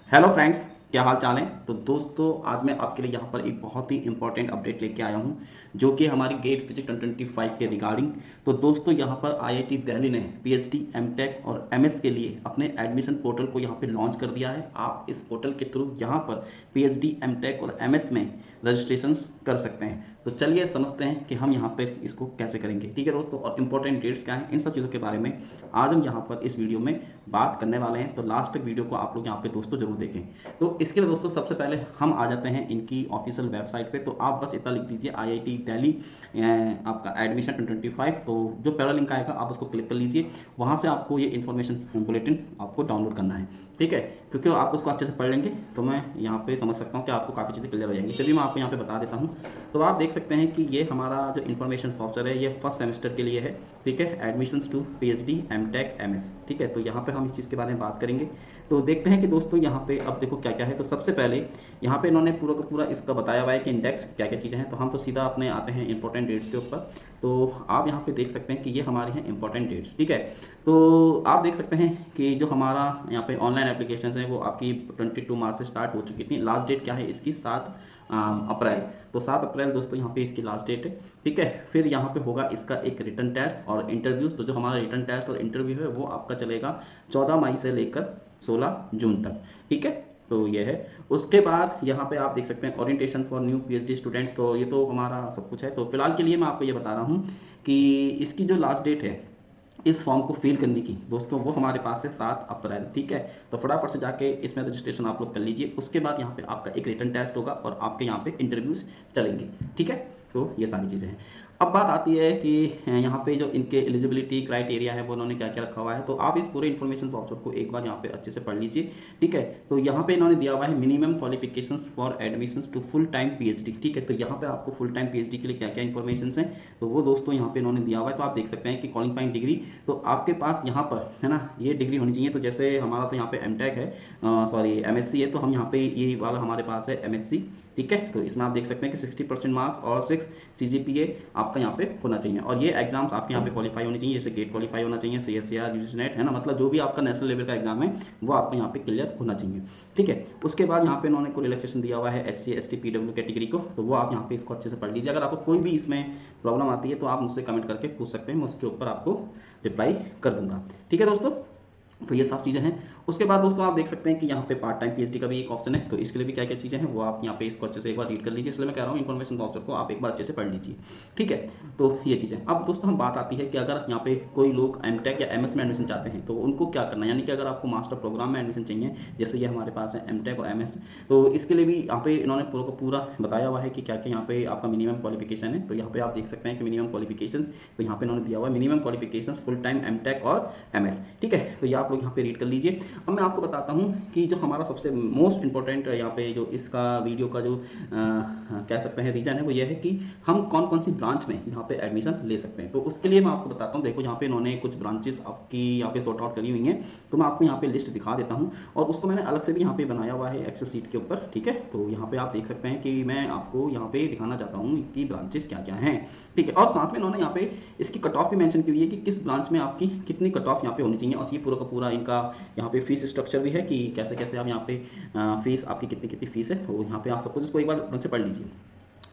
Hello friends, क्या हाल चाल है। तो दोस्तों, आज मैं आपके लिए यहाँ पर एक बहुत ही इंपॉर्टेंट अपडेट लेके आया हूँ जो कि हमारी गेट फिजिक्स 2025 के रिगार्डिंग। तो दोस्तों, यहाँ पर आईआईटी दिल्ली ने पीएचडी, एमटेक और एमएस के लिए अपने एडमिशन पोर्टल को यहाँ पे लॉन्च कर दिया है। आप इस पोर्टल के थ्रू यहाँ पर पीएचडी, एमटेक और एमएस में रजिस्ट्रेशन कर सकते हैं। तो चलिए समझते हैं कि हम यहाँ पर इसको कैसे करेंगे। ठीक है दोस्तों, और इंपॉर्टेंट डेट्स क्या हैं, इन सब चीज़ों के बारे में आज हम यहाँ पर इस वीडियो में बात करने वाले हैं। तो लास्ट तक वीडियो को आप लोग यहाँ पे दोस्तों जरूर देखें। तो इसके लिए दोस्तों सबसे पहले हम आ जाते हैं इनकी ऑफिशियल वेबसाइट पे। तो आप बस इतना लिख दीजिए आईआईटी दिल्ली आपका एडमिशन 2025। तो जो पहला लिंक आएगा आप उसको क्लिक कर लीजिए। वहाँ से आपको ये इन्फॉर्मेशन बुलेटिन आपको डाउनलोड करना है। ठीक है, क्योंकि आप उसको अच्छे से पढ़ लेंगे तो मैं यहाँ पे समझ सकता हूँ कि आपको काफ़ी चीज़ें क्लियर हो जाएंगी। फिर भी मैं आपको यहाँ पे बता देता हूँ। तो आप देख सकते हैं कि ये हमारा जो इन्फॉर्मेशन वाउचर है ये फर्स्ट सेमेस्टर के लिए है। ठीक है, admissions to PhD, MTech, MS. ठीक है, तो यहाँ पे हम इस चीज़ के बारे में बात करेंगे। तो देखते हैं कि दोस्तों यहाँ पे अब देखो क्या क्या है। तो सबसे पहले यहाँ पे इन्होंने पूरा का पूरा इसका बताया हुआ है कि इंडेक्स क्या क्या चीज़ें हैं। तो हम तो सीधा अपने आते हैं इंपॉर्टेंट डेट्स के ऊपर। तो आप यहाँ पे देख सकते हैं कि ये हमारे हैं इंपॉर्टेंट डेट्स। ठीक है, तो आप देख सकते हैं कि जो हमारा यहाँ पे ऑनलाइन एप्लीकेशन है वो आपकी 22 मार्च से स्टार्ट हो चुकी थी। लास्ट डेट क्या है इसकी, 7 अप्रैल। तो 7 अप्रैल दोस्तों यहाँ पे इसकी लास्ट डेट है। ठीक है, फिर यहाँ पे होगा इसका एक रिटर्न टेस्ट और इंटरव्यूज। तो जो हमारा रिटर्न टेस्ट और इंटरव्यू है वो आपका चलेगा 14 मई से लेकर 16 जून तक। ठीक है, तो ये है। उसके बाद यहाँ पे आप देख सकते हैं orientation for new PhD students. तो ये तो हमारा सब कुछ है। तो फिलहाल के लिए मैं आपको ये बता रहा हूँ कि इसकी जो लास्ट डेट है इस फॉर्म को फिल करने की दोस्तों वो हमारे पास है 7 अप्रैल। ठीक है, तो फटाफट से जाके इसमें रजिस्ट्रेशन आप लोग कर लीजिए। उसके बाद यहाँ पे आपका एक रिटर्न टेस्ट होगा और आपके यहाँ पे इंटरव्यूज चलेंगे। ठीक है, तो ये सारी चीज़ें हैं। अब बात आती है कि यहाँ पे जो इनके एलिजिबिलिटी क्राइटेरिया है वो उन्होंने क्या क्या रखा हुआ है। तो आप इस पूरे इन्फॉर्मेशन वाउचर को एक बार यहाँ पे अच्छे से पढ़ लीजिए। ठीक है, तो यहाँ पे इन्होंने दिया हुआ है minimum qualifications for admissions to full time PhD. ठीक है, तो यहाँ पे आपको फुल टाइम पीएचडी के लिए क्या क्या इन्फॉर्मेशन है तो वो दोस्तों यहाँ पे इन्होंने दिया हुआ है। तो आप देख सकते हैं कि क्वालिफाइंग डिग्री, तो आपके पास यहाँ पर है ना ये डिग्री होनी चाहिए। तो जैसे हमारा तो यहाँ पे एमटेक है, सॉरी एमएससी है, तो हम यहाँ पे ये वाला हमारे पास है एमएससी। ठीक है, तो इसमें आप देख सकते हैं कि 60% मार्क्स और 6 सीजीपीए आपका यहाँ पे होना चाहिए। और ये एग्जाम्स आपके यहाँ पे क्वालिफाई होनी चाहिए, जैसे गेट क्वालिफाई होना चाहिए, सीएससीआर, यूजीसी नेट, है ना, मतलब जो भी आपका नेशनल लेवल का एग्जाम है वो आपको यहाँ पे क्लियर होना चाहिए। ठीक है, उसके बाद यहाँ पे इन्होंने कोई रिलैक्सेशन दिया हुआ है एससी, एसटी, पीडब्ल्यू कैटेगरी को। तो वो आप यहाँ पे इसको अच्छे से पढ़ लीजिए। अगर आपको कोई भी इसमें प्रॉब्लम आती है तो आप मुझसे कमेंट करके पूछ सकते हैं, मैं उसके ऊपर आपको रिप्लाई कर दूंगा। ठीक है दोस्तों, तो ये सब चीज़ें हैं। उसके बाद दोस्तों आप देख सकते हैं कि यहाँ पे पार्ट टाइम पीएचडी का भी एक ऑप्शन है। तो इसके लिए भी क्या क्या चीज़ें हैं वो आप यहाँ पे इसको अच्छे से एक बार रीड कर लीजिए। इसलिए मैं कह रहा हूँ इन्फॉर्मेशन वाउचर को आप एक बार अच्छे से पढ़ लीजिए। ठीक है, तो ये चीज़ें। अब दोस्तों हम बात आती है कि अगर यहाँ पे कोई लोग एमटेक या एमएस में एडमिशन चाहते हैं तो उनको क्या करना है। यानी कि अगर आपको मास्टर प्रोग्राम में एडमिशन चाहिए, जैसे ये हमारे पास है एमटेक और एमएस, तो इसके लिए भी यहाँ पे इन्होंने पूरा का पूरा बताया हुआ है कि क्या क्या यहाँ पे आपका मिनिमम क्वालिफिकेशन है। तो यहाँ पे आप देख सकते हैं कि मिनिमम क्वालिफिकेशन, तो यहाँ पे इन्होंने दिया हुआ है minimum qualification full time MTech और एमएस। ठीक है, तो ये आप लोग यहाँ पे रीड कर लीजिए। अब मैं आपको बताता हूँ कि जो हमारा सबसे मोस्ट इंपॉर्टेंट यहाँ पे जो इसका वीडियो का जो कह सकते हैं रीज़न है वो ये है कि हम कौन कौन सी ब्रांच में यहाँ पे एडमिशन ले सकते हैं। तो उसके लिए मैं आपको बताता हूँ। देखो यहाँ पे इन्होंने कुछ ब्रांचेस आपकी यहाँ पे सॉर्ट आउट करी हुई हैं। तो मैं आपको यहाँ पे लिस्ट दिखा देता हूँ और उसको मैंने अलग से भी यहाँ पे बनाया हुआ है एक्सेल सीट के ऊपर। ठीक है, तो यहाँ पे आप देख सकते हैं कि मैं आपको यहाँ पे दिखाना चाहता हूँ कि ब्रांचेस क्या क्या हैं। ठीक है, और साथ में इन्होंने यहाँ पे इसकी कट ऑफ भी मेंशन की हुई है कि किस ब्रांच में आपकी कितनी कट ऑफ यहाँ पे होनी चाहिए। और ये पूरा का पूरा इनका यहाँ पे फीस स्ट्रक्चर भी है कि कैसे कैसे आप यहाँ पे फीस आपकी कितनी कितनी फीस है। तो यहाँ पे आप सब कुछ इसको एक बार ढंग से पढ़ लीजिए।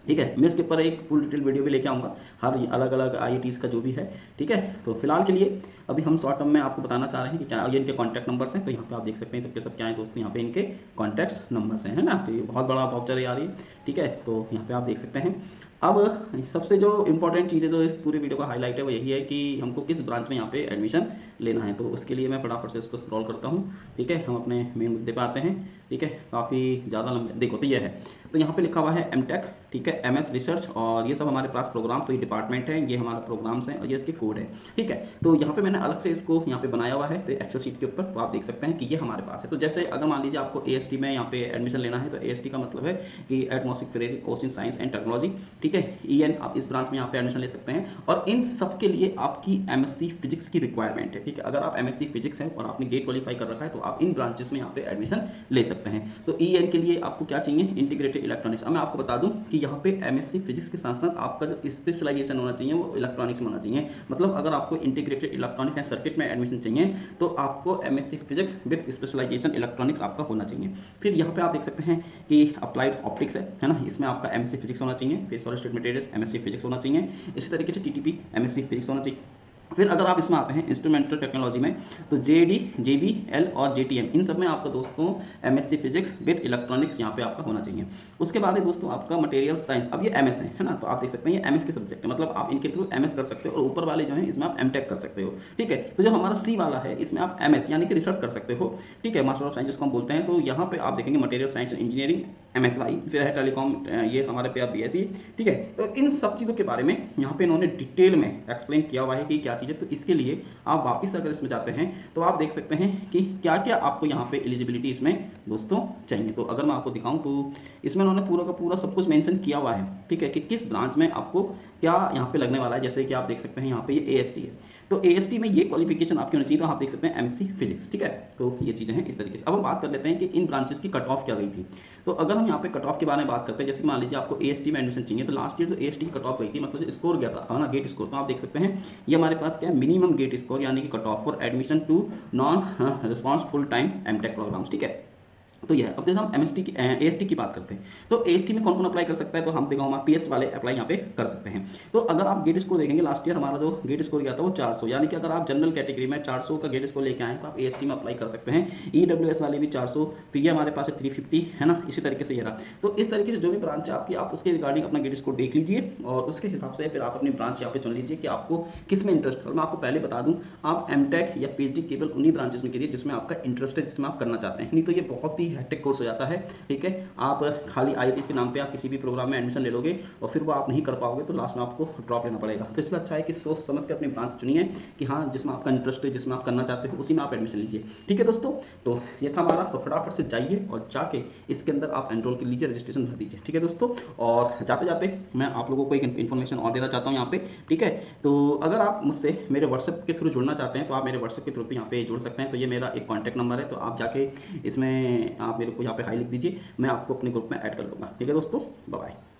ठीक है, मैं इसके ऊपर एक फुल डिटेल वीडियो भी लेके आऊँगा हर अलग अलग आईआईटीज़ का जो भी है। ठीक है, तो फिलहाल के लिए अभी हम शॉर्ट टर्म में आपको बताना चाह रहे हैं कि क्या ये इनके कॉन्टैक्ट नंबर्स हैं। तो यहाँ पे आप देख सकते हैं सबके सब क्या है दोस्तों, यहाँ पे इनके कॉन्टैक्ट्स नंबर्स हैं, है ना। तो ये बहुत बड़ा वाउचर है यार ये। ठीक है, तो यहाँ पे आप देख सकते हैं। अब सबसे जो इंपॉर्टेंट चीज़ है जो इस पूरे वीडियो का हाईलाइट है वो यही है कि हमको किस ब्रांच में यहाँ पे एडमिशन लेना है। तो उसके लिए मैं फटाफट से उसको स्क्रॉल करता हूँ। ठीक है, हम अपने मेन मुद्दे पे आते हैं। ठीक है, काफ़ी ज़्यादा लंबे देखो तो ये है। तो यहाँ पे लिखा हुआ है एमटेक, ठीक है, एमएस रिसर्च, और ये सब हमारे पास प्रोग्राम, तो ये डिपार्टमेंट है, ये हमारा प्रोग्राम्स हैं और ये इसके कोड है। ठीक है, तो यहाँ पे मैंने अलग से इसको यहाँ पे बनाया हुआ है तो एक्सेल शीट के ऊपर। तो आप देख सकते हैं कि ये हमारे पास है। तो जैसे अगर मान लीजिए आपको एएसटी में यहाँ पे एडमिशन लेना है तो एएसटी का मतलब है कि atmospheric ocean science and technology. ठीक ठीक है, EN आप इस ब्रांच में यहाँ पे एडमिशन ले सकते हैं। और इन सब के लिए आपकी MSc फिजिक्स की रिक्वायरमेंट है, ठीक है। अगर आप MSc फिजिक्स हैं और आपने गेट क्वालीफाई कर रखा है तो आप इन ब्रांचेस में यहाँ पे एडमिशन ले सकते हैं। तो EN के लिए आपको क्या चाहिए, इंटीग्रेटेड इलेक्ट्रॉनिक्स। अब मैं आपको बता दूं कि यहाँ पे MSc फिजिक्स के साथ साथ आपका जो स्पेशलाइजेशन होना चाहिए वो इलेक्ट्रॉनिक्स में होना चाहिए। मतलब अगर आपको इंटीग्रेटेड इलेक्ट्रॉनिक्स या सर्किट में एडमिशन चाहिए तो आपको MSc physics with specialisation electronics आपका होना चाहिए। फिर यहाँ पे आप देख सकते हैं कि अप्लाइड ऑप्टिक्स है ना, इसमें आपका MSc फिजिक्स होना चाहिए। फिर solid state materials MSc physics होना चाहिए। इसी तरीके से TTP MSc फिजिक्स होना चाहिए। फिर अगर आप इसमें आते हैं इंस्ट्रूमेंटल टेक्नोलॉजी में तो JD, JBL और JTM, इन सब में आपका दोस्तों MSc फिजिक्स विद इलेक्ट्रॉनिक्स यहाँ पे आपका होना चाहिए। उसके बाद है दोस्तों आपका मटेरियल साइंस। अब ये MS है ना, तो आप देख सकते हैं ये MS के सब्जेक्ट है, मतलब आप इनके थ्रू MS कर सकते हो और ऊपर वाले जो है इसमें आप MTech कर सकते हो, ठीक है। तो जो हमारा C वाला है इसमें आप MS यानी कि रिसर्च कर सकते हो, ठीक है, मास्टर ऑफ साइंस जिसको हम बोलते हैं। तो यहाँ पे आप देखेंगे मटेरियल साइंस इंजीनियरिंग MSI, फिर है टेलीकॉम, ये हमारे पे आप BSc, ठीक है। तो इन सब चीज़ों के बारे में यहाँ पे इन्होंने डिटेल में एक्सप्लेन किया हुआ है कि क्या चीज़ है। तो इसके लिए आप वापस अगर इसमें जाते हैं तो आप देख सकते हैं कि क्या क्या आपको यहाँ पे एलिजिबिलिटी इसमें दोस्तों चाहिए। तो अगर मैं आपको दिखाऊं तो इसमें उन्होंने पूरा का पूरा सब कुछ मेंशन किया हुआ है, ठीक है, कि किस ब्रांच में आपको क्या यहाँ पे लगने वाला है। जैसे कि आप देख सकते हैं यहाँ पे ये AST है, तो AST में ये क्वालिफिकेशन आपकी होनी चाहिए। तो आप देख सकते हैं MSc फिजिक्स, ठीक है। तो ये चीज़ें हैं इस तरीके से। अब हम बात कर लेते हैं कि इन ब्रांचेस की कट ऑफ क्या गई थी। तो अगर हम यहाँ पे कट ऑफ के बारे में बात करते हैं, जैसे मान लीजिए आपको AST में एडमिशन चाहिए, तो लास्ट ईयर जो AST की कट ऑफ गई थी, मतलब स्कोर गया था ना, गेट स्कोर, तो आप देख सकते हैं ये हमारे पास क्या है, मिनिमम गेट स्कोर यानी कि cut off for admission to non response full time MTech programmes, ठीक है। तो यह अब जैसे हम MST की AST की बात करते हैं तो AST में कौन कौन अप्लाई कर सकता है, तो हम देखो हमारे PH वाले अप्लाई यहाँ पे कर सकते हैं। तो अगर आप गेट स्कोर देखेंगे लास्ट ईयर हमारा जो गेट स्कोर गया था वो 400, यानी कि अगर आप जनरल कैटेगरी में 400 का गेट स्कोर लेके आए तो आप AST में अप्लाई कर सकते हैं। EWS वाले भी 400, फिर ये हमारे पास है 350, है ना, इसी तरीके से ये रहा। तो इस तरीके से जो भी ब्रांच है आपकी, आप उसके रिगार्डिंग अपना गेट स्कोर देख लीजिए और उसके हिसाब से फिर आप अपनी ब्रांच यहाँ पे चुन लीजिए कि आपको किस में इंटरेस्ट है। और मैं आपको पहले बता दूँ, आप MTech या PhD केवल उन्हीं ब्रांचेस में करिए जिसमें आपका इंटरेस्ट है, जिसमें आप करना चाहते हैं, नहीं तो ये बहुत ही हैक्टिक कोर्स हो जाता है, ठीक है। आप खाली IITs के नाम पे आप किसी भी प्रोग्राम में एडमिशन ले लोगे और फिर वो आप नहीं कर पाओगे तो लास्ट में आपको ड्रॉप लेना पड़ेगा। तो इसलिए अच्छा है कि सोच समझ के अपनी ब्रांच चुनिए कि हाँ जिसमें आपका इंटरेस्ट है, जिसमें आप करना चाहते हो उसी में आप एडमिशन लीजिए, ठीक है दोस्तों। तो ये था हमारा, तो फटाफट से जाइए और जाके इसके अंदर आप एनरोल कर लीजिए, रजिस्ट्रेशन भर दीजिए, ठीक है दोस्तों। और जाते जाते मैं आप लोगों को एक इन्फॉर्मेशन और देना चाहता हूँ यहाँ पे, ठीक है। तो अगर आप मुझसे मेरे व्हाट्सएप के थ्रू जुड़ना चाहते हैं तो आप मेरे व्हाट्सएप के थ्रू भी यहाँ पे जुड़ सकते हैं। तो ये मेरा एक कॉन्टैक्ट नंबर है, तो आप जाके इसमें आप मेरे को यहाँ पे हाई लिख दीजिए, मैं आपको अपने ग्रुप में ऐड कर लूँगा, ठीक है दोस्तों। Bye bye.